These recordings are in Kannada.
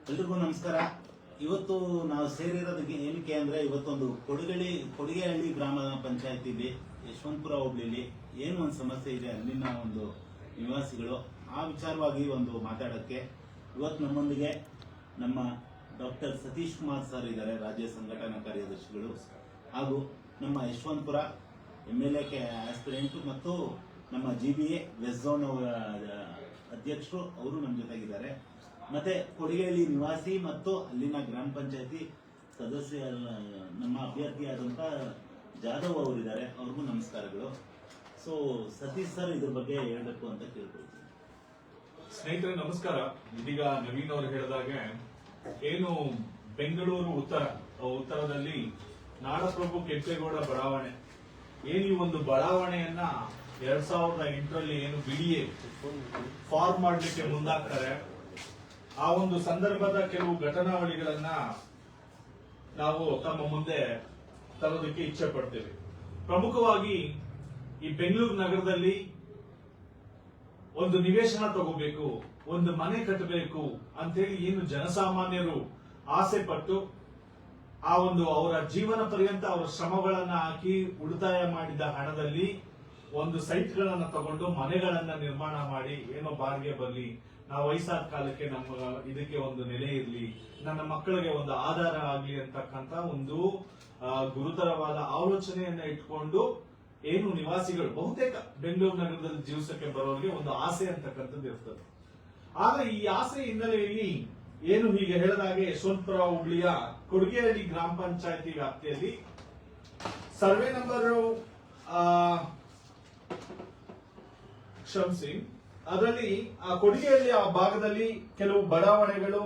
ಎಲ್ರಿಗೂ ನಮಸ್ಕಾರ. ಇವತ್ತು ನಾವು ಸೇರಿರೋದಕ್ಕೆ ಏನಕ್ಕೆ ಅಂದ್ರೆ ಇವತ್ತೊಂದು ಕೊಡಿಗೆಹಳ್ಳಿ ಗ್ರಾಮ ಪಂಚಾಯತಿಲಿ ಯಶವಂತಪುರ ಹೋಬಳಿಲಿ ಏನು ಒಂದು ಸಮಸ್ಯೆ ಇದೆ ಅಲ್ಲಿನ ಒಂದು ನಿವಾಸಿಗಳು ಆ ವಿಚಾರವಾಗಿ ಒಂದು ಮಾತಾಡೋಕ್ಕೆ ಇವತ್ತು ನಮ್ಮೊಂದಿಗೆ ನಮ್ಮ ಡಾಕ್ಟರ್ ಸತೀಶ್ ಕುಮಾರ್ ಸರ್ ಇದ್ದಾರೆ, ರಾಜ್ಯ ಸಂಘಟನಾ ಕಾರ್ಯದರ್ಶಿಗಳು, ಹಾಗೂ ನಮ್ಮ ಯಶವಂತಪುರ MLA ಆಸ್ಪಿರೆಂಟ್ ಮತ್ತು ನಮ್ಮ GBA ವೆಸ್ಟ್ ಝೋನ್ ಅಧ್ಯಕ್ಷರು ಅವರು ನಮ್ಮ ಜೊತೆಗಿದ್ದಾರೆ. ಮತ್ತೆ ಕೊಡಿಗೆಹಳ್ಳಿ ನಿವಾಸಿ ಮತ್ತು ಅಲ್ಲಿನ ಗ್ರಾಮ ಪಂಚಾಯತಿ ಸದಸ್ಯ ನಮ್ಮ ಅಭ್ಯರ್ಥಿಯಾದಂಥ ಜಾಧವ್ ಅವರಿದ್ದಾರೆ, ಅವ್ರಿಗೂ ನಮಸ್ಕಾರಗಳು. ಸೊ ಸತೀಶ್ ಸರ್ ಇದ್ರ ಬಗ್ಗೆ ಹೇಳಬೇಕು ಅಂತ ಕೇಳ್ಕೊಳ್ತೀನಿ. ಸ್ನೇಹಿತರೆ ನಮಸ್ಕಾರ. ಇದೀಗ ನವೀನ್ ಅವರು ಹೇಳಿದಾಗೆ ಏನು ಬೆಂಗಳೂರು ಉತ್ತರದಲ್ಲಿ ನಾಡಪ್ರಭು ಕೆಂಪೇಗೌಡ ಬಡಾವಣೆ ಏನು ಈ ಒಂದು ಬಡಾವಣೆಯನ್ನ 2008ರಲ್ಲಿ ಏನು BDA ಫಾರ್ಮ್ ಮಾಡಲಿಕ್ಕೆ ಮುಂದಾಗ್ತಾರೆ. ಆ ಒಂದು ಸಂದರ್ಭದ ಕೆಲವು ಘಟನಾವಳಿಗಳನ್ನ ನಾವು ತಮ್ಮ ಮುಂದೆ ತರೋದಕ್ಕೆ ಇಚ್ಛೆ ಪಡ್ತೇವೆ. ಪ್ರಮುಖವಾಗಿ ಈ ಬೆಂಗಳೂರು ನಗರದಲ್ಲಿ ಒಂದು ನಿವೇಶನ ತಗೋಬೇಕು, ಒಂದು ಮನೆ ಕಟ್ಟಬೇಕು ಅಂತ ಹೇಳಿ ಏನು ಜನಸಾಮಾನ್ಯರು ಆಸೆ ಪಟ್ಟು ಆ ಒಂದು ಅವರ ಜೀವನ ಪರ್ಯಂತ ಅವರ ಶ್ರಮಗಳನ್ನ ಹಾಕಿ ಉಳಿತಾಯ ಮಾಡಿದ ಹಣದಲ್ಲಿ ಒಂದು ಸೈಟ್ಗಳನ್ನ ತಗೊಂಡು ಮನೆಗಳನ್ನ ನಿರ್ಮಾಣ ಮಾಡಿ ಏನೋ ಬಾಡಿಗೆ ಬರಲಿ, ನಾವು ವಯಸ್ಸಾದ ಕಾಲಕ್ಕೆ ನಮ್ಮ ಇದಕ್ಕೆ ಒಂದು ನೆಲೆ ಇರಲಿ, ನನ್ನ ಮಕ್ಕಳಿಗೆ ಒಂದು ಆಧಾರ ಆಗ್ಲಿ ಅಂತಕ್ಕಂತ ಒಂದು ಗುರುತರವಾದ ಆಲೋಚನೆಯನ್ನ ಇಟ್ಕೊಂಡು ಏನು ನಿವಾಸಿಗಳು ಬಹುತೇಕ ಬೆಂಗಳೂರು ನಗರದಲ್ಲಿ ಜೀವಿಸಕ್ಕೆ ಬರೋರಿಗೆ ಒಂದು ಆಸೆ ಅಂತಕ್ಕಂಥದ್ದು ಇರ್ತದೆ. ಆದ್ರೆ ಈ ಆಸೆ ಹಿನ್ನೆಲೆಯಲ್ಲಿ ಏನು ಹೀಗೆ ಹೇಳಿದಾಗೆ ಯಶವಂತಪುರ ಹೋಬಳಿಯ ಕೊಡಿಗೆಹಳ್ಳಿ ಗ್ರಾಮ ಪಂಚಾಯತಿ ವ್ಯಾಪ್ತಿಯಲ್ಲಿ ಸರ್ವೆ ನಂಬರ್ ಕ್ಷಮಿಸಿ ಅದರಲ್ಲಿ ಆ ಕೊಡಿಗೆಹಳ್ಳಿ ಆ ಭಾಗದಲ್ಲಿ ಕೆಲವು ಬಡಾವಣೆಗಳು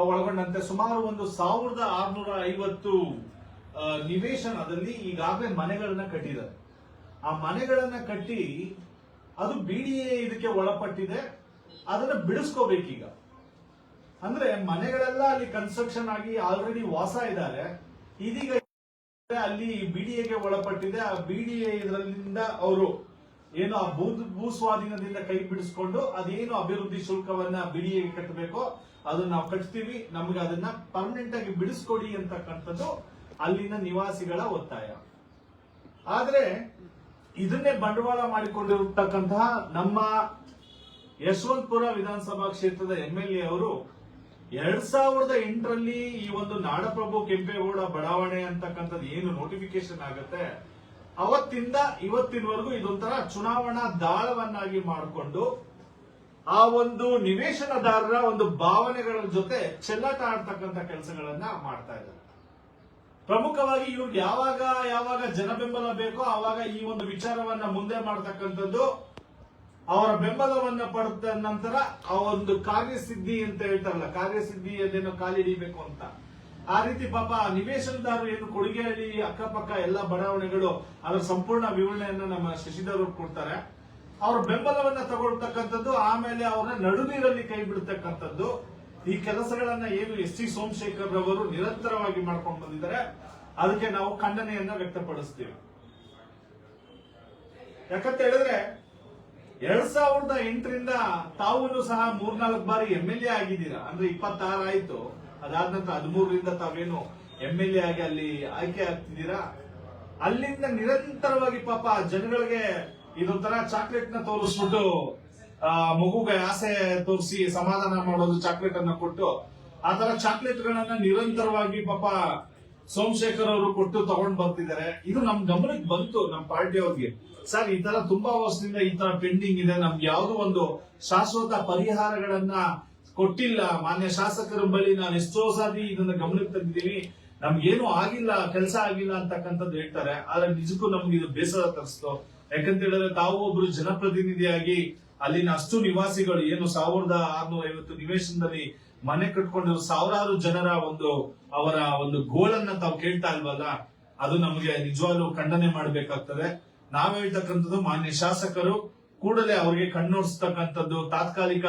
ಒಳಗೊಂಡಂತೆ ಸುಮಾರು ಒಂದು 1650 ನಿವೇಶನದಲ್ಲಿ ಈಗಾಗಲೇ ಮನೆಗಳನ್ನ ಕಟ್ಟಿದ್ದಾರೆ. ಆ ಮನೆಗಳನ್ನ ಕಟ್ಟಿ ಅದು BDA ಇದಕ್ಕೆ ಒಳಪಟ್ಟಿದೆ. ಅದನ್ನ ಬಿಡಿಸ್ಕೋಬೇಕೀಗ. ಅಂದ್ರೆ ಮನೆಗಳೆಲ್ಲ ಅಲ್ಲಿ ಕನ್ಸ್ಟ್ರಕ್ಷನ್ ಆಗಿ ಆಲ್ರೆಡಿ ವಾಸ ಇದ್ದಾರೆ. ಇದೀಗ ಅಲ್ಲಿ BDAಗೆ ಒಳಪಟ್ಟಿದೆ. ಆ BDA ಇದರಿಂದ ಅವರು ಏನು ಆ ಭೂ ಸ್ವಾಧೀನದಿಂದ ಕೈ ಬಿಡಿಸ್ಕೊಂಡು ಅದೇನು ಅಭಿವೃದ್ಧಿ ಶುಲ್ಕವನ್ನ BDAಗೆ ಕಟ್ಟಬೇಕೋ ಅದನ್ನ ನಾವು ಕಟ್ತೀವಿ, ನಮ್ಗೆ ಅದನ್ನ ಪರ್ಮನೆಂಟ್ ಆಗಿ ಬಿಡಿಸ್ಕೊಡಿ ಅಂತಕ್ಕಂಥದ್ದು ಅಲ್ಲಿನ ನಿವಾಸಿಗಳ ಒತ್ತಾಯ. ಆದ್ರೆ ಇದನ್ನೇ ಬಂಡವಾಳ ಮಾಡಿಕೊಂಡಿರತಕ್ಕಂತಹ ನಮ್ಮ ಯಶವಂತಪುರ ವಿಧಾನಸಭಾ ಕ್ಷೇತ್ರದ MLA ಅವರು 2008ರಲ್ಲಿ ಈ ಒಂದು ನಾಡಪ್ರಭು ಕೆಂಪೇಗೌಡ ಬಡಾವಣೆ ಅಂತಕ್ಕಂಥದ್ದು ಏನು ನೋಟಿಫಿಕೇಶನ್ ಆಗುತ್ತೆ ಅವತ್ತಿಂದ ಇವತ್ತಿನವರೆಗೂ ಇದೊಂಥರ ಚುನಾವಣಾ ದಾಳವನ್ನಾಗಿ ಮಾಡಿಕೊಂಡು ಆ ಒಂದು ನಿವೇಶನದಾರರ ಒಂದು ಭಾವನೆಗಳ ಜೊತೆ ಚೆಲ್ಲಾಟ ಆಡ್ತಕ್ಕಂಥ ಕೆಲಸಗಳನ್ನ ಮಾಡ್ತಾ ಇದ್ದಾರೆ. ಪ್ರಮುಖವಾಗಿ ಇವ್ರಿಗೆ ಯಾವಾಗ ಜನ ಬೆಂಬಲ ಬೇಕೋ ಆವಾಗ ಈ ಒಂದು ವಿಚಾರವನ್ನ ಮುಂದೆ ಮಾಡ್ತಕ್ಕಂಥದ್ದು, ಅವರ ಬೆಂಬಲವನ್ನ ಪಡೆದ ನಂತರ ಆ ಒಂದು ಕಾರ್ಯಸಿದ್ಧಿ ಅಂತ ಹೇಳ್ತಾರಲ್ಲ, ಕಾರ್ಯಸಿದ್ಧಿ ಅದೇನೋ ಕಾಲಿಡಿಬೇಕು ಅಂತ, ಆ ರೀತಿ ಪಾಪ ನಿವೇಶನದಾರರು ಏನು ಕೊಡಿಗೆಹಳ್ಳಿ ಅಕ್ಕಪಕ್ಕ ಎಲ್ಲ ಬಡಾವಣೆಗಳು ಅದರ ಸಂಪೂರ್ಣ ವಿವರಣೆಯನ್ನ ನಮ್ಮ ಶಶಿಧರ್ ಕೊಡ್ತಾರೆ. ಅವರ ಬೆಂಬಲವನ್ನ ತಗೊಳ್ತಕ್ಕಂಥದ್ದು, ಆಮೇಲೆ ಅವರ ನಡುನೀರಲ್ಲಿ ಕೈ ಬಿಡ್ತಕ್ಕಂಥದ್ದು, ಈ ಕೆಲಸಗಳನ್ನ ಏನು ST ಸೋಮಶೇಖರ್ ರವರು ನಿರಂತರವಾಗಿ ಮಾಡ್ಕೊಂಡು ಬಂದಿದ್ದಾರೆ. ಅದಕ್ಕೆ ನಾವು ಖಂಡನೆಯನ್ನ ವ್ಯಕ್ತಪಡಿಸ್ತೀವಿ. ಯಾಕಂತ ಹೇಳಿದ್ರೆ 2008ರಿಂದ ತಾವು ಸಹ 3-4 ಬಾರಿ MLA ಆಗಿದ್ದೀರಾ. ಅಂದ್ರೆ 26 ಆಯ್ತು. ಅದಾದ ನಂತರ 13ರಿಂದ ತಾವೇನು MLA ಆಗಿ ಅಲ್ಲಿ ಆಯ್ಕೆ ಆಗ್ತಿದ್ದೀರಾ. ಅಲ್ಲಿಂದ ನಿರಂತರವಾಗಿ ಪಾಪ ಜನಗಳಿಗೆ ಇದೊಂಥರ ಚಾಕ್ಲೇಟ್ ನ ತೋರಿಸ್ಬಿಟ್ಟು ಮಗುಗೆ ಆಸೆ ತೋರಿಸಿ ಸಮಾಧಾನ ಮಾಡೋದು, ಚಾಕ್ಲೇಟ್ ಅನ್ನ ಕೊಟ್ಟು ಆ ತರ ಚಾಕ್ಲೇಟ್ ಗಳನ್ನ ನಿರಂತರವಾಗಿ ಪಾಪ ಸೋಮಶೇಖರ್ ಅವರು ಕೊಟ್ಟು ತಗೊಂಡ್ ಬರ್ತಿದ್ದಾರೆ. ಇದು ನಮ್ ಗಮನಕ್ಕೆ ಬಂತು ನಮ್ಮ ಪಾರ್ಟಿ ಅವ್ರಿಗೆ. ಸರ್, ಈ ತರ ತುಂಬಾ ವರ್ಷದಿಂದ ಈ ತರ ಪೆಂಡಿಂಗ್ ಇದೆ, ನಮ್ಗೆ ಯಾವ್ದು ಒಂದು ಶಾಶ್ವತ ಪರಿಹಾರಗಳನ್ನ ಕೊಟ್ಟಿಲ್ಲ. ಮಾನ್ಯ ಶಾಸಕರ ಬಳಿ ನಾನು ಎಷ್ಟೋ ಸಾರಿ ಇದನ್ನ ಗಮನಕ್ಕೆ ತಂದಿದ್ದೀವಿ, ನಮ್ಗೇನು ಆಗಿಲ್ಲ, ಕೆಲಸ ಆಗಿಲ್ಲ ಅಂತಕ್ಕಂಥದ್ದು ಹೇಳ್ತಾರೆ. ಆದ್ರೆ ನಿಜಕ್ಕೂ ನಮ್ಗೆ ಇದು ಬೇಸರ ತರಿಸ್ತು. ಯಾಕಂತ ಹೇಳಿದ್ರೆ ತಾವು ಒಬ್ರು ಜನಪ್ರತಿನಿಧಿಯಾಗಿ ಅಲ್ಲಿನ ಅಷ್ಟು ನಿವಾಸಿಗಳು ಏನು 1650 ನಿವೇಶನದಲ್ಲಿ ಮನೆ ಕಟ್ಕೊಂಡಿರೋ ಸಾವಿರಾರು ಜನರ ಒಂದು ಅವರ ಒಂದು ಗೋಳನ್ನ ತಾವು ಕೇಳ್ತಾ ಇಲ್ವಲ್ಲ, ಅದು ನಮಗೆ ನಿಜವಾಗ್ಲೂ ಖಂಡನೆ ಮಾಡಬೇಕಾಗ್ತದೆ. ನಾವ್ ಹೇಳ್ತಕ್ಕಂಥದ್ದು ಮಾನ್ಯ ಶಾಸಕರು ಕೂಡಲೇ ಅವರಿಗೆ ಕಣ್ಣೋಡಿಸ್ತಕ್ಕಂಥದ್ದು, ತಾತ್ಕಾಲಿಕ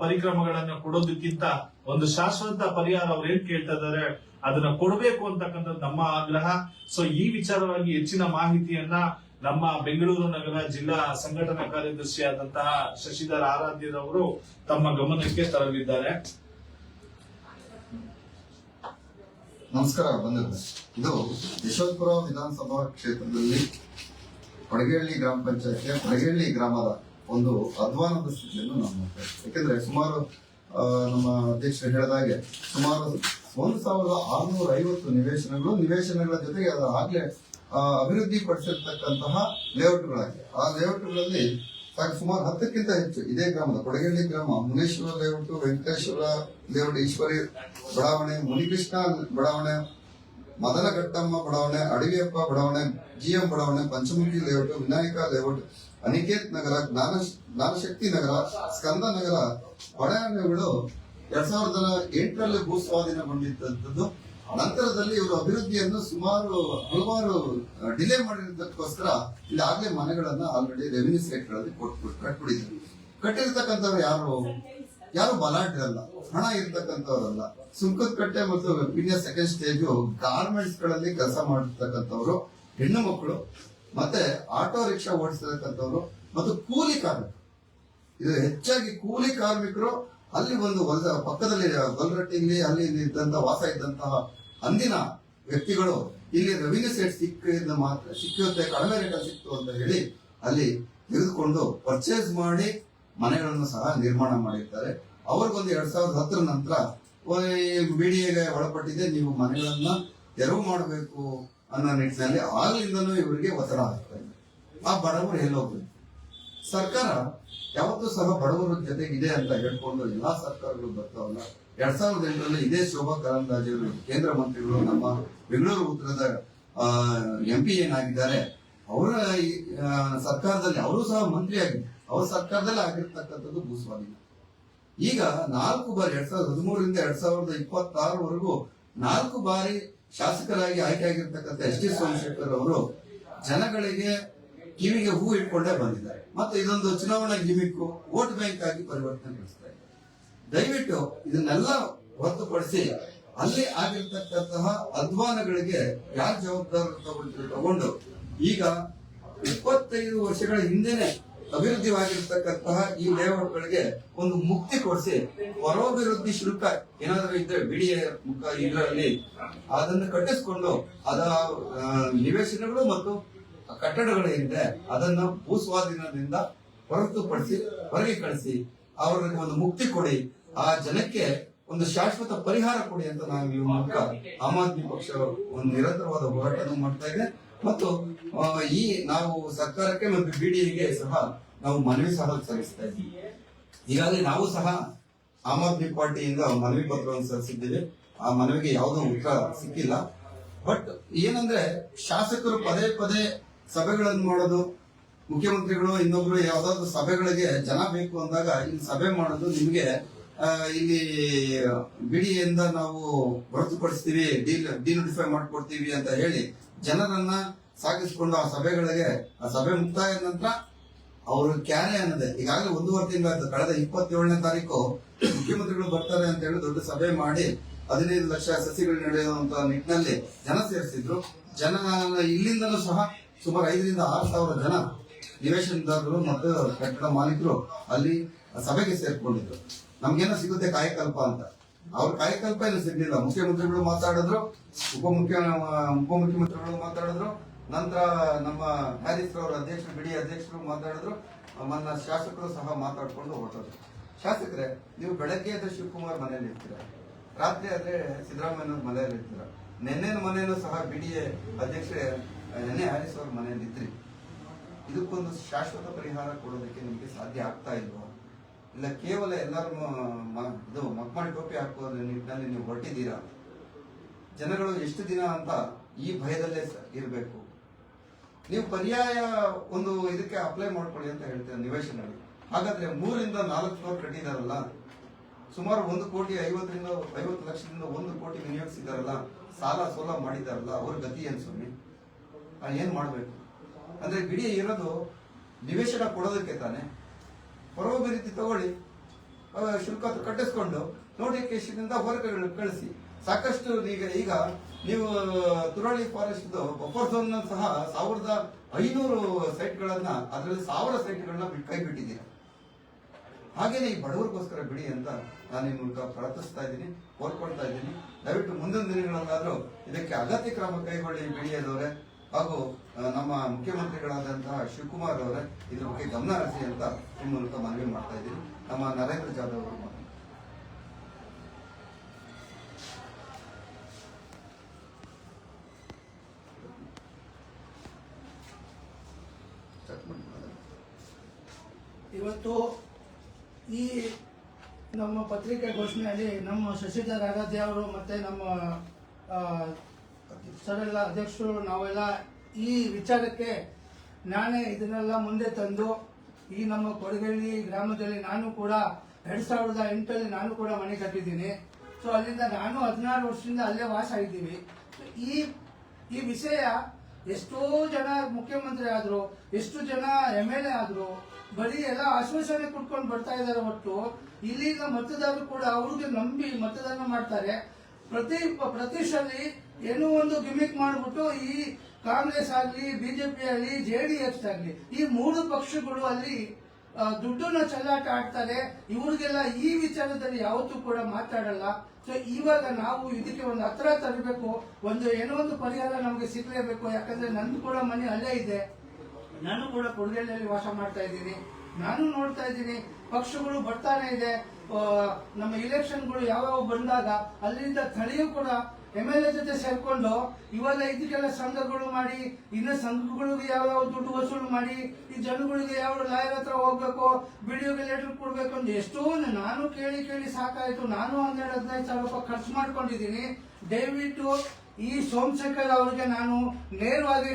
ಪರಿಕ್ರಮಗಳನ್ನ ಕೊಡೋದಕ್ಕಿಂತ ಒಂದು ಶಾಶ್ವತ ಪರಿಹಾರ ಅವ್ರು ಏನ್ ಕೇಳ್ತಾ ಇದಾರೆ ಅದನ್ನ ಕೊಡಬೇಕು ಅಂತಕ್ಕಂಥದ್ದು ನಮ್ಮ ಆಗ್ರಹ. ಸೊ ಈ ವಿಚಾರವಾಗಿ ಹೆಚ್ಚಿನ ಮಾಹಿತಿಯನ್ನ ನಮ್ಮ ಬೆಂಗಳೂರು ನಗರ ಜಿಲ್ಲಾ ಸಂಘಟನಾ ಕಾರ್ಯದರ್ಶಿಯಾದಂತಹ ಶಶಿಧರ್ ಆರಾಧ್ಯರವರು ತಮ್ಮ ಗಮನಕ್ಕೆ ತರಲಿದ್ದಾರೆ. ನಮಸ್ಕಾರ ಬಂದಿದೆ. ಇದು ಯಶವಂತಪುರ ವಿಧಾನಸಭಾ ಕ್ಷೇತ್ರದಲ್ಲಿ ಕೊಡಗೇಹಳ್ಳಿ ಗ್ರಾಮ ಪಂಚಾಯತ್ಗೆ ಕೊಡಗೇಹಳ್ಳಿ ಗ್ರಾಮದ ಒಂದು ಅಧ್ವಾನದ ಸ್ಥಿತಿಯನ್ನು ನಾವು ನೋಡ್ತೇವೆ. ಯಾಕೆಂದ್ರೆ ಸುಮಾರು ನಮ್ಮ ಅಧ್ಯಕ್ಷರು ಹೇಳಿದಾಗೆ ಸುಮಾರು 1650 ನಿವೇಶನಗಳ ಜೊತೆಗೆ ಅದು ಆಗ್ಲೇ ಅಭಿವೃದ್ಧಿ ಪಡಿಸಿರ್ತಕ್ಕಂತಹ ಲೇಔಟ್ಗಳಾಗಿವೆ. ಆ ಲೇಔಟ್ಗಳಲ್ಲಿ ಸುಮಾರು 10ಕ್ಕಿಂತ ಹೆಚ್ಚು ಇದೇ ಗ್ರಾಮದ ಕೊಡಗೇಹಳ್ಳಿ ಗ್ರಾಮ ಮುನೇಶ್ವರ ಲೇಔಟ್, ವೆಂಕಟೇಶ್ವರ ಲೇಔಟ್, ಈಶ್ವರಿ ಬಡಾವಣೆ, ಮುನಿಕೃಷ್ಣ ಬಡಾವಣೆ, ಮದನಘಟ್ಟಮ್ಮ ಬಡಾವಣೆ, ಅಡವಿಯಪ್ಪ ಬಡಾವಣೆ, ಜಿಎಂ ಬಡಾವಣೆ, ಪಂಚಮುಖಿ ಲೇಔಟ್, ವಿನಾಯಕ ಲೇಔಟ್, ಅನಿಕೇತ್ ನಗರ, ಜ್ಞಾನಶಕ್ತಿ ನಗರ, ಸ್ಕಂದ ನಗರ ಬಡಾವಣೆಗಳು 2008ರಲ್ಲಿ ಭೂ ಸ್ವಾಧೀನಗೊಂಡಿದ್ದಂಥದ್ದು. ನಂತರದಲ್ಲಿ ಇವರು ಅಭಿವೃದ್ಧಿಯನ್ನು ಹಲವಾರು ಡಿಲೇ ಮಾಡಿರೋದಕ್ಕೋಸ್ಕರ ಇಲ್ಲಿ ಆಗ್ಲೇ ಮನೆಗಳನ್ನ ಆಲ್ರೆಡಿ ರೆವಿನ್ಯೂ ಸ್ಟೇಟ್ ಗಳಲ್ಲಿ ಕಟ್ಬಿಟ್ಟಿದ್ರು. ಕಟ್ಟಿರ್ತಕ್ಕಂಥವ್ರು ಯಾರು ಬಲಾಢ್ಯರಲ್ಲ, ಹಣ ಇರ್ತಕ್ಕಂಥವ್ರಲ್ಲ. ಸುಂಕದ ಕಟ್ಟೆ ಮತ್ತು ಪಿನ್ಯ ಸೆಕೆಂಡ್ ಸ್ಟೇಜ್ ಗಾರ್ಮೆಂಟ್ಸ್ ಗಳಲ್ಲಿ ಕೆಲಸ ಮಾಡಿರ್ತಕ್ಕಂಥವ್ರು, ಹೆಣ್ಣು ಮಕ್ಕಳು, ಮತ್ತೆ ಆಟೋ ರಿಕ್ಷಾ ಓಡಿಸ್ತಕ್ಕಂಥವ್ರು ಮತ್ತು ಕೂಲಿ ಕಾರ್ಮಿಕರು. ಇದು ಹೆಚ್ಚಾಗಿ ಕೂಲಿ ಕಾರ್ಮಿಕರು ಅಲ್ಲಿ ಒಂದು ಪಕ್ಕದಲ್ಲಿ ಗೊಲ್ರಟ್ಟಿಲಿ ಅಲ್ಲಿ ಇದ್ದಂತಹ ವಾಸ ಇದ್ದಂತಹ ಅಂದಿನ ವ್ಯಕ್ತಿಗಳು ಇಲ್ಲಿ ರೆವಿನ್ಯೂ ಸೆಟ್ ಸಿಕ್ಕುತ್ತೆ, ಕಡಿಮೆ ರೇಟಲ್ಲಿ ಸಿಕ್ತು ಅಂತ ಹೇಳಿ ಅಲ್ಲಿ ತೆಗೆದುಕೊಂಡು ಪರ್ಚೇಸ್ ಮಾಡಿ ಮನೆಗಳನ್ನು ಸಹ ನಿರ್ಮಾಣ ಮಾಡಿರ್ತಾರೆ. ಅವ್ರಿಗೊಂದು 2010 ನಂತರ ಬಿಡಿಎಗೆ ಒಳಪಟ್ಟಿದೆ, ನೀವು ಮನೆಗಳನ್ನ ತೆರವು ಮಾಡಬೇಕು ಅನ್ನೋ ನಿಟ್ಟಿನಲ್ಲಿ ಆಗ್ಲಿಂದನೂ ಇವರಿಗೆ ಒತ್ತಡ ಆಗ್ತಾ ಇದೆ. ಆ ಬಡವರು ಎಲ್ಲೋಗ್ಬೇಕು? ಸರ್ಕಾರ ಯಾವತ್ತೂ ಸಹ ಬಡವರ ಜೊತೆಗಿದೆ ಅಂತ ಹೇಳ್ಕೊಂಡು ಎಲ್ಲಾ ಸರ್ಕಾರಗಳು ಬರ್ತಾವಲ್ಲ. 2008ರಲ್ಲಿ ಇದೇ ಶೋಭಾ ಕರಂದ್ಲಾಜೆಯವರು ಕೇಂದ್ರ ಮಂತ್ರಿಗಳು, ನಮ್ಮ ಬೆಂಗಳೂರು ಉತ್ತರದ MP ಏನಾಗಿದ್ದಾರೆ, ಅವರ ಸರ್ಕಾರದಲ್ಲಿ ಅವರು ಸಹ ಮಂತ್ರಿ ಆಗಿದ್ದಾರೆ. ಅವ್ರ ಸರ್ಕಾರದಲ್ಲಿ ಆಗಿರ್ತಕ್ಕಂಥದ್ದು ಭೂಸ್ವಾಧೀನ. ಈಗ 4 ಬಾರಿ 2013ರಿಂದ 2026ವರೆಗೂ 4 ಬಾರಿ ಶಾಸಕರಾಗಿ ಆಯ್ಕೆ ಆಗಿರ್ತಕ್ಕಂಥ ಎಸ್.ಟಿ. ಸೋಮಶೇಖರ್ ಅವರು ಜನಗಳಿಗೆ ಕಿವಿಗೆ ಹೂ ಇಟ್ಕೊಂಡೇ ಬಂದಿದ್ದಾರೆ. ಮತ್ತೆ ಇದೊಂದು ಚುನಾವಣಾ ಗಿಮಿಕ್, ವೋಟ್ ಬ್ಯಾಂಕ್ ಆಗಿ ಪರಿವರ್ತನೆ ಪಡಿಸ್ತಾ ಇದ್ದಾರೆ. ದಯವಿಟ್ಟು ಇದನ್ನೆಲ್ಲ ಹೊರತುಪಡಿಸಿ ಅಲ್ಲಿ ಆಗಿರ್ತಕ್ಕಂತಹ ಅಧ್ವಾನಗಳಿಗೆ ಯಾರು ಜವಾಬ್ದಾರಿ ತಗೊಂಡು ಈಗ 25 ವರ್ಷಗಳ ಹಿಂದೆನೆ ಅಭಿವೃದ್ಧಿವಾಗಿರ್ತಕ್ಕಂತಹ ಈ ಲೇಔಟ್ಗಳಿಗೆ ಒಂದು ಮುಕ್ತಿ ಕೊಡಿಸಿ ಪರೋಭಿವೃದ್ಧಿ ಶುಲ್ಕ ಏನಾದರೂ ಇದ್ರೆ ಬಿಡಿಎ ಇದರಲ್ಲಿ ಅದನ್ನು ಕಟ್ಟಿಸಿಕೊಂಡು ನಿವೇಶನಗಳು ಮತ್ತು ಕಟ್ಟಡಗಳು ಏನಿದೆ ಅದನ್ನ ಭೂಸ್ವಾಧೀನದಿಂದ ಹೊರತುಪಡಿಸಿ ಹೊರಗೆ ಕಳಿಸಿ ಅವರಿಗೆ ಒಂದು ಮುಕ್ತಿ ಕೊಡಿ, ಆ ಜನಕ್ಕೆ ಒಂದು ಶಾಶ್ವತ ಪರಿಹಾರ ಕೊಡಿ ಅಂತ ನಾವು ಈ ಮೂಲಕ ಆಮ್ ಆದ್ಮಿ ಪಕ್ಷ ಒಂದು ನಿರಂತರವಾದ ಹೋರಾಟ ಮಾಡ್ತಾ ಇದೆ. ಮತ್ತು ನಾವು ಸರ್ಕಾರಕ್ಕೆ ಮತ್ತು ಬಿಡಿಎಗೆ ಸಹ ನಾವು ಮನವಿ ಸಹ ಸಲ್ಲಿಸ್ತಾ ಇದ್ದೀವಿ. ಈಗಾಗಲೇ ನಾವು ಸಹ ಆಮ್ ಆದ್ಮಿ ಪಾರ್ಟಿಯಿಂದ ಮನವಿ ಪತ್ರವನ್ನು ಸಲ್ಲಿಸಿದ್ದೇವೆ. ಆ ಮನವಿಗೆ ಯಾವುದೋ ಉತ್ತರ ಸಿಕ್ಕಿಲ್ಲ. ಬಟ್ ಏನಂದ್ರೆ ಶಾಸಕರು ಪದೇ ಸಭೆಗಳನ್ನು ಮಾಡೋದು, ಮುಖ್ಯಮಂತ್ರಿಗಳು ಇನ್ನೊಬ್ರು ಯಾವ್ದಾದ್ರು ಸಭೆಗಳಿಗೆ ಜನ ಬೇಕು ಅಂದಾಗ ಇಲ್ಲಿ ಸಭೆ ಮಾಡೋದು, ನಿಮ್ಗೆ ಇಲ್ಲಿ ಬಿಡಿಯಿಂದ ನಾವು ಹೊರತುಪಡಿಸ್ತೀವಿ, ಡಿನೋಟಿಫೈ ಮಾಡ್ಕೊಡ್ತೀವಿ ಅಂತ ಹೇಳಿ ಜನರನ್ನ ಸಾಗಿಸಿಕೊಂಡು ಆ ಸಭೆ ಮುಕ್ತಾಯ ನಂತರ ಅವರು ಕ್ಯಾರೆ ಅನ್ನದೆ ಈಗಾಗಲೇ 1.5 ತಿಂಗಳಾಯ್ತು. ಕಳೆದ 27ನೇ ತಾರೀಕು ಮುಖ್ಯಮಂತ್ರಿಗಳು ಬರ್ತಾರೆ ಅಂತ ಹೇಳಿ ದೊಡ್ಡ ಸಭೆ ಮಾಡಿ 15 ಲಕ್ಷ ಸಸಿಗಳು ನಡೆಯುವಂತ ನಿಟ್ಟಿನಲ್ಲಿ ಜನ ಸೇರಿಸಿದ್ರು. ಜನ ಇಲ್ಲಿಂದಲೂ ಸಹ ಸುಮಾರು 5,000 ರಿಂದ 6,000 ಜನ ನಿವೇಶನದಾರರು ಮತ್ತು ಕಟ್ಟಡ ಮಾಲೀಕರು ಅಲ್ಲಿ ಸಭೆಗೆ ಸೇರ್ಕೊಂಡಿದ್ರು. ನಮ್ಗೇನೋ ಸಿಗುತ್ತೆ ಕಾಯಕಲ್ಪ ಅಂತ. ಅವ್ರ ಕಾಯಕಲ್ಪ ಏನು ಸಿಗ್ಲಿಲ್ಲ. ಮುಖ್ಯಮಂತ್ರಿಗಳು ಮಾತಾಡಿದ್ರು, ಉಪಮುಖ್ಯಮಂತ್ರಿಗಳು ಮಾತಾಡಿದ್ರು, ನಂತರ ನಮ್ಮ ಹ್ಯಾರಿಸ್ ಅವರ ಬಿಡಿ ಅಧ್ಯಕ್ಷರು ಮಾತಾಡಿದ್ರು, ನನ್ನ ಶಾಸಕರು ಸಹ ಮಾತಾಡ್ಕೊಂಡು ಹೊರಟರು. ಶಾಸಕರೇ, ನೀವು ಬೆಳಗ್ಗೆ ಆದ್ರೆ ಶಿವಕುಮಾರ್ ಮನೆಯಲ್ಲಿ ಇರ್ತೀರ, ರಾತ್ರಿ ಆದ್ರೆ ಸಿದ್ದರಾಮಯ್ಯ ಮನೆಯಲ್ಲಿ ಇರ್ತೀರ. ನೆನ್ನೆನ ಮನೆಯಲ್ಲೂ ಸಹ ಬಿಡಿಎ ಅಧ್ಯಕ್ಷರೇ ನೆನ್ನೆ ಹ್ಯಾರಿಸ್ ಅವ್ರ ಮನೆಯಲ್ಲಿ ಇದ್ರಿ. ಇದಕ್ಕೊಂದು ಶಾಶ್ವತ ಪರಿಹಾರ ಕೊಡೋದಕ್ಕೆ ನಿಮಗೆ ಸಾಧ್ಯ ಆಗ್ತಾ ಇಲ್ವಾ? ಇಲ್ಲ ಕೇವಲ ಎಲ್ಲರೂ ಮಕ್ಕಳ ಟೋಪಿ ಹಾಕುವ ನಿಟ್ಟಿನಲ್ಲಿ ನೀವು ಹೊರಟಿದ್ದೀರಾ? ಜನಗಳು ಎಷ್ಟು ದಿನ ಅಂತ ಈ ಭಯದಲ್ಲೇ ಇರಬೇಕು. ನೀವು ಪರ್ಯಾಯ ಒಂದು ಇದಕ್ಕೆ ಅಪ್ಲೈ ಮಾಡ್ಕೊಳ್ಳಿ ಅಂತ ಹೇಳ್ತೀರಾ ನಿವೇಶನಗಳು. ಹಾಗಾದ್ರೆ 3 ರಿಂದ 4 ಫ್ಲೋರ್ ಕಟ್ಟಿದಾರಲ್ಲ, ಸುಮಾರು 1,50 ಲಕ್ಷದಿಂದ 1 ಕೋಟಿ ವಿನಿಯೋಗಿಸಿದಾರಲ್ಲ, ಸಾಲ ಸೋಲ ಮಾಡಿದಾರಲ್ಲ, ಅವ್ರ ಗತಿ ಏನ್ ಸ್ವಾಮಿ? ಏನ್ ಮಾಡ್ಬೇಕು ಅಂದ್ರೆ ಬಿಡಿ ಇರೋದು ನಿವೇಶನ ಕೊಡೋದಕ್ಕೆ ತಾನೆ. ಪರೋಭಿವೃದ್ಧಿ ತಗೊಳ್ಳಿ, ಶುಲ್ಕ ಕಟ್ಟಿಸ್ಕೊಂಡು ನೋಟಿಫಿಕೇಶನ್ ಇಂದ ಹೊರಗೆ ಕಳಿಸಿ. ಸಾಕಷ್ಟು ಈಗ ನೀವು ತುರಳಿ ಫಾರೆಸ್ಟ್ ಬಫರ್ ಝೋನ್ ಸಹ 1500 ಸೈಟ್ಗಳನ್ನ, ಅದರಲ್ಲಿ 1000 ಸೈಟ್ಗಳನ್ನ ಕೈ ಬಿಟ್ಟಿದ್ದೀರಾ. ಹಾಗೇನೆ ಈ ಬಡವರಿಗೋಸ್ಕರ ಬಿಡಿ ಅಂತ ನಾನು ನಿಮ್ಮ ಮೂಲಕ ಪ್ರಾರ್ಥಿಸ್ತಾ ಇದ್ದೀನಿ, ಕೋರ್ಕೊಳ್ತಾ ಇದ್ದೀನಿ. ದಯವಿಟ್ಟು ಮುಂದಿನ ದಿನಗಳಲ್ಲಾದ್ರೂ ಇದಕ್ಕೆ ಅಗತ್ಯ ಕ್ರಮ ಕೈಗೊಳ್ಳಿ ಬಿಡಿಯದವರೇ, ಹಾಗೂ ನಮ್ಮ ಮುಖ್ಯಮಂತ್ರಿಗಳಾದಂತಹ ಶಿವಕುಮಾರ್ ಅವರೇ ಇದ್ರ ಬಗ್ಗೆ ಗಮನ ಹರಿಸಿ ಅಂತ ನಿಮ್ಮ ಮೂಲಕ ಮನವಿ ಮಾಡ್ತಾ ಇದ್ದೀನಿ. ನಮ್ಮ ನರೇಂದ್ರ ಜಾಧವ್ ಅವರು ಇವತ್ತು ಈ ನಮ್ಮ ಪತ್ರಿಕೆ ಘೋಷಣೆಯಲ್ಲಿ ನಮ್ಮ ಶಶಿಧರ್ ಆರಾಧ್ಯ ಅವರು ಮತ್ತೆ ನಮ್ಮ ಸರೆಲ್ಲ ಅಧ್ಯಕ್ಷರು ನಾವೆಲ್ಲ ಈ ವಿಚಾರಕ್ಕೆ ನಾನೇ ಇದನ್ನೆಲ್ಲ ಮುಂದೆ ತಂದು ಈ ನಮ್ಮ ಕೊಡಗಳ್ಳಿ ಗ್ರಾಮದಲ್ಲಿ ನಾನು ಕೂಡ 2008 ನಾನು ಕೂಡ ಮನೆ ಕಟ್ಟಿದ್ದೀನಿ. ಸೊ ಅಲ್ಲಿಂದ ನಾನು 16 ವರ್ಷದಿಂದ ಅಲ್ಲೇ ವಾಸ ಇದ್ದೀವಿ. ಈ ವಿಷಯ ಎಷ್ಟೋ ಜನ ಮುಖ್ಯಮಂತ್ರಿ ಆದ್ರು, ಎಷ್ಟು ಜನ MLA ಆದ್ರು, ಬರೀ ಎಲ್ಲ ಆಶ್ವಾಸನೆ ಕೊಟ್ಕೊಂಡು ಬರ್ತಾ ಇದ್ದಾರೆ ಹೊರತು ಇಲ್ಲಿನ ಮತದಾರರು ಕೂಡ ಅವ್ರಿಗೆ ನಂಬಿ ಮತದಾನ ಮಾಡ್ತಾರೆ. ಪ್ರತಿ ಸಲ ಏನೋ ಒಂದು ಗಿಮಿಕ್ ಮಾಡ್ಬಿಟ್ಟು ಈ ಕಾಂಗ್ರೆಸ್ ಆಗ್ಲಿ, ಬಿಜೆಪಿ ಆಗ್ಲಿ, JDS ಆಗ್ಲಿ, ಈ 3 ಪಕ್ಷಗಳು ಅಲ್ಲಿ ದುಡ್ಡನ್ನ ಚೆಲ್ಲಾಟ ಆಡ್ತಾರೆ. ಇವ್ರಿಗೆಲ್ಲ ಈ ವಿಚಾರದಲ್ಲಿ ಯಾವತ್ತೂ ಕೂಡ ಮಾತಾಡಲ್ಲ. ಸೊ ಇವಾಗ ನಾವು ಇದಕ್ಕೆ ಒಂದು ಹತ್ರ ತರಬೇಕು, ಏನೋ ಒಂದು ಪರಿಹಾರ ನಮಗೆ ಸಿಗ್ಲೇಬೇಕು. ಯಾಕಂದ್ರೆ ನಂದು ಕೂಡ ಮನೆ ಅಲ್ಲೇ ಇದೆ, ನಾನು ಕೂಡ ಕೊಡಗಳ್ಳಿಯಲ್ಲಿ ವಾಸ ಮಾಡ್ತಾ ಇದ್ದೀನಿ. ನಾನು ನೋಡ್ತಾ ಇದ್ದೀನಿ ಪಕ್ಷಗಳು ಬರ್ತಾನೆ ಇದೆ. ನಮ್ಮ ಇಲೆಕ್ಷನ್ಗಳು ಯಾವ್ಯಾವ ಬಂದಾಗ ಅಲ್ಲಿಂದ ಸ್ಥಳೀಯ ಕೂಡ MLA ಜೊತೆ ಸೇರ್ಕೊಂಡು ಇವಾಗ ಇದಕ್ಕೆಲ್ಲ ಸಂಘಗಳು ಮಾಡಿ, ಇನ್ನು ಸಂಘಗಳಿಗೆ ಯಾವ್ಯಾವ ದುಡ್ಡು ವಸೂಲು ಮಾಡಿ, ಈ ಜನಗಳಿಗೆ ಯಾವ ಲಾಯರ್ ಹತ್ರ ಹೋಗ್ಬೇಕು, ಬಿಡಿಯೋಗೆ ಲೆಟರ್ ಕೊಡ್ಬೇಕು ಅಂತ ಎಷ್ಟೊಂದು ನಾನು ಕೇಳಿ ಸಾಕಾಯ್ತು. ನಾನು 12-15 ಸಾವಿರ ರೂಪಾಯಿ ಖರ್ಚು ಮಾಡ್ಕೊಂಡಿದ್ದೀನಿ. ದಯವಿಟ್ಟು ಈ ಸೋಮಶೇಖರ್ ಅವ್ರಿಗೆ ನಾನು ನೇರವಾಗಿ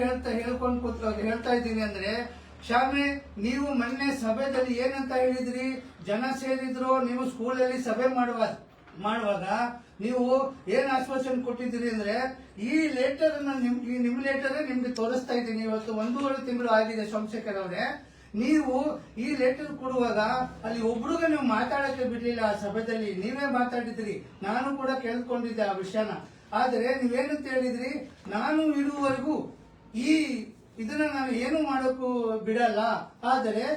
ಹೇಳ್ತಾ ಇದ್ದೀನಿ ಅಂದ್ರೆ, ಕ್ಷಮೆ, ನೀವು ಮೊನ್ನೆ ಸಭೆಯಲ್ಲಿ ಏನಂತ ಹೇಳಿದ್ರಿ, ಜನ ಸೇರಿದ್ರು, ನೀವು ಸ್ಕೂಲಲ್ಲಿ ಸಭೆ ಮಾಡುವಾಗ ನೀವು ಏನ್ ಆಶ್ವಾಸನೆ ಕೊಟ್ಟಿದ್ದೀರಿ ಅಂದ್ರೆ, ಈ ಲೆಟರ್ ನಿಮ್ಮ ಲೆಟರ್ ನಿಮ್ಗೆ ತೋರಿಸ್ತಾ ಇದ್ದೀನಿ. ಇವತ್ತು 1.5 ತಿಂಗಳು ಆಗಿದೆ ಸೋಮಶೇಖರ್ ಅವರೇ. ನೀವು ಈ ಲೆಟರ್ ಕೊಡುವಾಗ ಅಲ್ಲಿ ಒಬ್ರಿಗೆ ನೀವು ಮಾತಾಡಕ್ಕೆ ಬಿಡ್ಲಿಲ್ಲ. ಆ ಸಭೆಯಲ್ಲಿ ನೀವೇ ಮಾತಾಡಿದ್ರಿ, ನಾನು ಕೂಡ ಕೇಳ್ಕೊಂಡಿದ್ದೆ ಆ ವಿಷಯನ. ಆದ್ರೆ ನೀವೇನಂತ ಹೇಳಿದ್ರಿ, ನಾನು ಇರುವವರೆಗೂ ಇದನ್ನ ನಾನು ಏನು ಮಾಡೋಕ್ಕೂ ಬಿಡಲ್ಲ. ಆದರೆ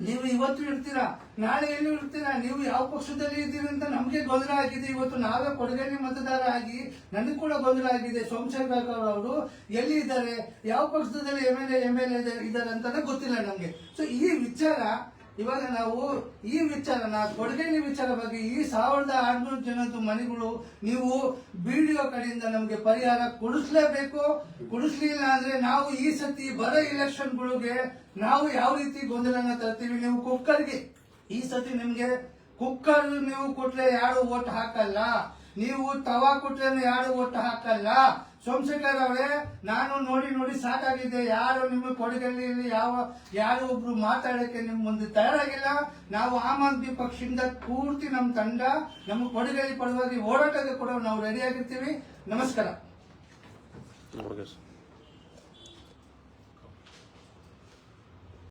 ನೀವು ಇವತ್ತು ಇರ್ತೀರಾ, ನಾಳೆ ಎಲ್ಲಿ ಇರ್ತೀರಾ, ನೀವು ಯಾವ ಪಕ್ಷದಲ್ಲಿ ಇದ್ದೀರಿ ಅಂತ ನಮ್ಗೆ ಗೊಂದಲ ಆಗಿದೆ. ಇವತ್ತು ನಾವೇ ಕೊಡಗೇರಿ ಮತದಾರ ಆಗಿ ನನಗೆ ಕೂಡ ಗೊಂದಲ ಆಗಿದೆ. ಸೋಮಶೇಖರ್ ಅವರು ಎಲ್ಲಿ ಇದ್ದಾರೆ, ಯಾವ ಪಕ್ಷದಲ್ಲಿ MLA ಇದ್ದಾರೆ ಅಂತಾನೆ ಗೊತ್ತಿಲ್ಲ ನಮ್ಗೆ. ಸೊ ಈ ವಿಚಾರ ಇವಾಗ ನಾವು ಕೊಡಗೇರಿ ವಿಚಾರ ಬಗ್ಗೆ ಈ 1600 ಜನದ್ದು ಮನೆಗಳು ನೀವು BDO ಕಡೆಯಿಂದ ನಮ್ಗೆ ಪರಿಹಾರ ಕೊಡಿಸ್ಲೇಬೇಕು. ಕೊಡಿಸ್ಲಿಲ್ಲ ಅಂದ್ರೆ ನಾವು ಈ ಸತಿ ಬರೋ ಇಲೆಕ್ಷನ್ಗಳಿಗೆ ನಾವು ಯಾವ ರೀತಿ ಗೊಂದಲನ ತರ್ತೀವಿ. ನೀವು ಕುಕ್ಕರ್ಗೆ ಈ ಸತಿ ನಿಮ್ಗೆ ಕುಕ್ಕರ್ ನೀವು ಕೊಟ್ರೆ ಯಾರು ಓಟ್ ಹಾಕಲ್ಲ, ನೀವು ತವಾ ಕೊಟ್ರೆ ಯಾರು ಓಟ್ ಹಾಕಲ್ಲ. ಸೋಮಶೇಖರ್ ಅವರೇ, ನಾನು ನೋಡಿ ಸಾಕಾಗಿದೆ. ಯಾರು ನಿಮ್ಮ ಕೊಡಗಲ್ಲಿ ಯಾರು ಒಬ್ರು ಮಾತಾಡಕ್ಕೆ ನಿಮ್ ಮುಂದೆ ತಯಾರಾಗಿಲ್ಲ. ನಾವು ಆಮ್ ಆದ್ಮಿ ಪಕ್ಷದಿಂದ ಪೂರ್ತಿ ನಮ್ಮ ತಂಡ ನಮ್ಮ ಕೊಡಗಲ್ಲಿ ಪರವಾಗಿ ಹೋರಾಟಕ್ಕೆ ಕೂಡ ನಾವು ರೆಡಿ ಆಗಿರ್ತೀವಿ. ನಮಸ್ಕಾರ.